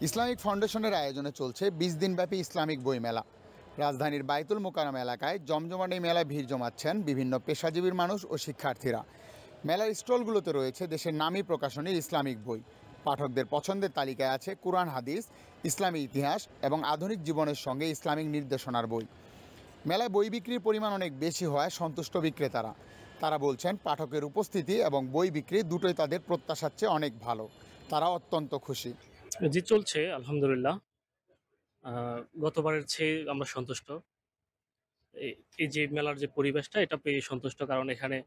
Islamic ফাউন্ডেশনের আয়োজনে চলছে ২০ দিনব্যাপী ইসলামিক বইমেলা। রাজধানীর বায়তুল মোকাররম এলাকায় জমজমাট এই মেলায় ভিড় জমাচ্ছেন বিভিন্ন পেশাজীবীর মানুষ ও শিক্ষার্থীরা। মেলার স্টলগুলোতে রয়েছে দেশের নামী প্রকাশনীর ইসলামিক বই। পাঠকদের পছন্দের তালিকায় আছে কুরআন, হাদিস, ইসলামী ইতিহাস এবং আধুনিক জীবনের সঙ্গে ইসলামিক নির্দেশনার বই। মেলায় বই বিক্রির পরিমাণ অনেক বেশি হওয়ায় সন্তুষ্ট বিক্রেতারা। তারা বলছেন পাঠকের উপস্থিতি এবং বই বিক্রি দুটোই তাদের প্রত্যাশার চেয়ে অনেক ভালো। তারা অত্যন্ত খুশি। জি, চলছে আলহামদুলিল্লাহ। গতবারের চেয়ে আমরা সন্তুষ্ট। এই যে মেলার যে পরিবেশটা এটা পেয়ে সন্তুষ্ট, কারণ এখানে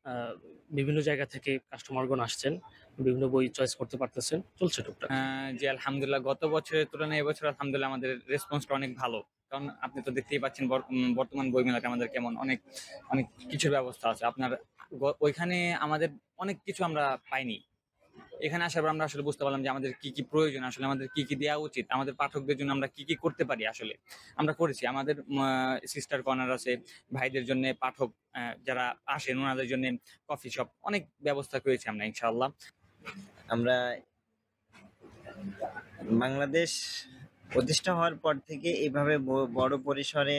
আ বিভিন্ন জায়গা থেকে কাস্টমারগণ আসছেন। বিভিন্ন বই চয়েস করতে পারতেছেন। চলছে টুকটাক। জি, আলহামদুলিল্লাহ। গত বছরের তুলনায় এবছর আলহামদুলিল্লাহ আমাদের রেসপন্সটা অনেক ভালো। কারণ আপনি তো দেখতেই পাচ্ছেন বর্তমান বইমেলাটা আমাদের কেমন, অনেক অনেক কিছুর ব্যবস্থা আছে। আপনার ওইখানে আমাদের অনেক কিছু আমরা পাইনি। এখানে আসার পর আমরা আসলে বুঝতে পারলাম যে আমাদের কি প্রয়োজন, আসলে আমাদের কি দেওয়া উচিত, আমাদের পাঠকদের জন্য আমরা কি করতে পারি। আসলে আমরা করেছি। আমাদের সিস্টার কর্নার আছে, ভাইদের জন্য পাঠক যারা আসেন ওনাদের জন্য কফি শপ, অনেক ব্যবস্থা করেছি আমরা ইনশাআল্লাহ। আমরা বাংলাদেশ প্রতিষ্ঠা হওয়ার পর থেকে এইভাবে বড় পরিসরে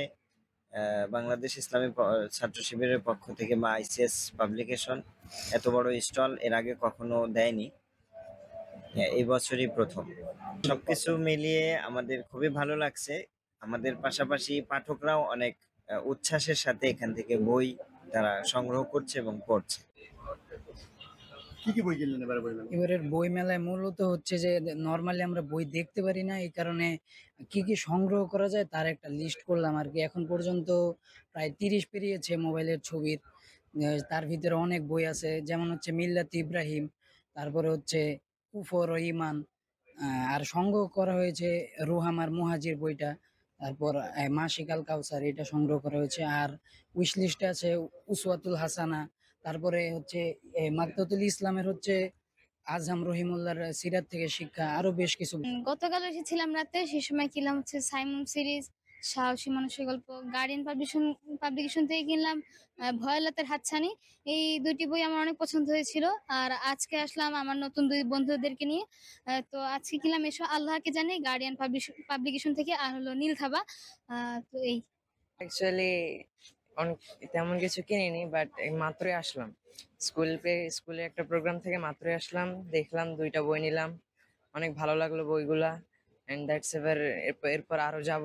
বাংলাদেশ ইসলামী ছাত্র শিবিরের পক্ষ থেকে বা আইসিএস পাবলিকেশন এত বড় স্টল এর আগে কখনো দেয়নি। এই বছরই প্রথম। সবকিছু মিলিয়ে আমাদের খুবই ভালো লাগছে। আমাদের পাশাপাশি পাঠকরাও অনেক উচ্ছ্বাসের সাথে এখান থেকে বই তারা সংগ্রহ করছে এবং পড়ছে। কি বই কিনলেন এবারের বই মেলায় মূলত হচ্ছে যে নরমালি আমরা বই দেখতে পারি না, এই কারণে কি সংগ্রহ করা যায় তার একটা লিস্ট করলাম আর কি। এখন পর্যন্ত প্রায় 30 পেরিয়েছে মোবাইলের ছবির। তার ভিতরে অনেক বই আছে, যেমন হচ্ছে মিল্লাত ইব্রাহিম, তারপরে হচ্ছে কুফর ও ইমান, আর সংগ্রহ করা হয়েছে রুহামার মুহাজির বইটা, তারপর মাসিক আল কাউসার এটা সংগ্রহ করা হয়েছে। আর উইশ লিস্টে আছে উসওয়াতুল হাসানা, তারপরে হচ্ছে মাকতাতুল ইসলামের হচ্ছে আজহাম রহিমুল্লাহর সিরাত থেকে শিক্ষা, আরো বেশ কিছু। গতকাল এসেছিলাম রাতে, সেই সময় কিনলাম হচ্ছে সাইমন সিরিজ, সাহসী মানুষের গল্প। গার্ডিয়ান পাবলিকেশন থেকে কিনলাম ভয়ালাতের হাতছানি। এই দুটি বই আমার অনেক পছন্দ হয়েছিল। আর আজকে আসলাম আমার নতুন 2 বন্ধুদেরকে নিয়ে। তো আজকে কিনলাম এসো আল্লাহকে জানি, গার্ডিয়ান পাবলিকেশন থেকে, আর হলো নীল থাবা। তো এই অ্যাকচুয়ালি তেমন কিছু কিনিনি, বাট মাত্রই আসলাম স্কুলে একটা প্রোগ্রাম থেকে মাত্রই আসলাম, দেখলাম 2টা বই নিলাম, অনেক ভালো লাগলো বইগুলা। এন্ড দ্যাটস এরপর আরো যাব,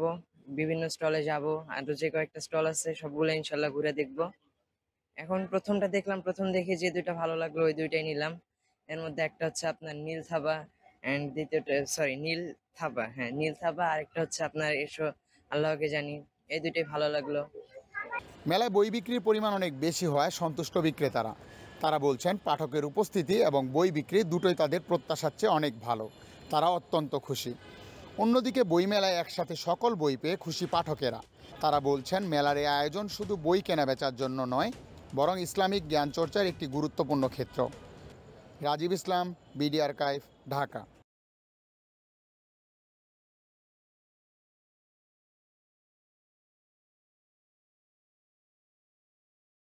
বিভিন্ন স্টলে যাব, আরো যে কয়েকটা স্টল আছে সবগুলো ইনশাল্লাহ ঘুরে দেখবো। এখন প্রথমটা দেখলাম, প্রথম দেখে যে 2টা ভালো লাগলো ওই 2টাই নিলাম। এর মধ্যে একটা হচ্ছে আপনার নীল থাবা, এন্ড দ্বিতীয়টা নীল থাবা, হ্যাঁ নীল থাবা, আরেকটা হচ্ছে আপনার এসো আল্লাহকে জানি। এই 2টাই ভালো লাগলো। মেলায় বই বিক্রির পরিমাণ অনেক বেশি হওয়ায় সন্তুষ্ট বিক্রেতারা। তারা বলছেন পাঠকের উপস্থিতি এবং বই বিক্রি দুটোই তাদের প্রত্যাশার চেয়ে অনেক ভালো। তারা অত্যন্ত খুশি। অন্যদিকে বইমেলায় একসাথে সকল বই পেয়ে খুশি পাঠকেরা। তারা বলছেন মেলার এই আয়োজন শুধু বই কেনা বেচার জন্য নয়, বরং ইসলামিক জ্ঞান চর্চার একটি গুরুত্বপূর্ণ ক্ষেত্র। রাজীব ইসলাম, বিডি আর্কাইভ, ঢাকা।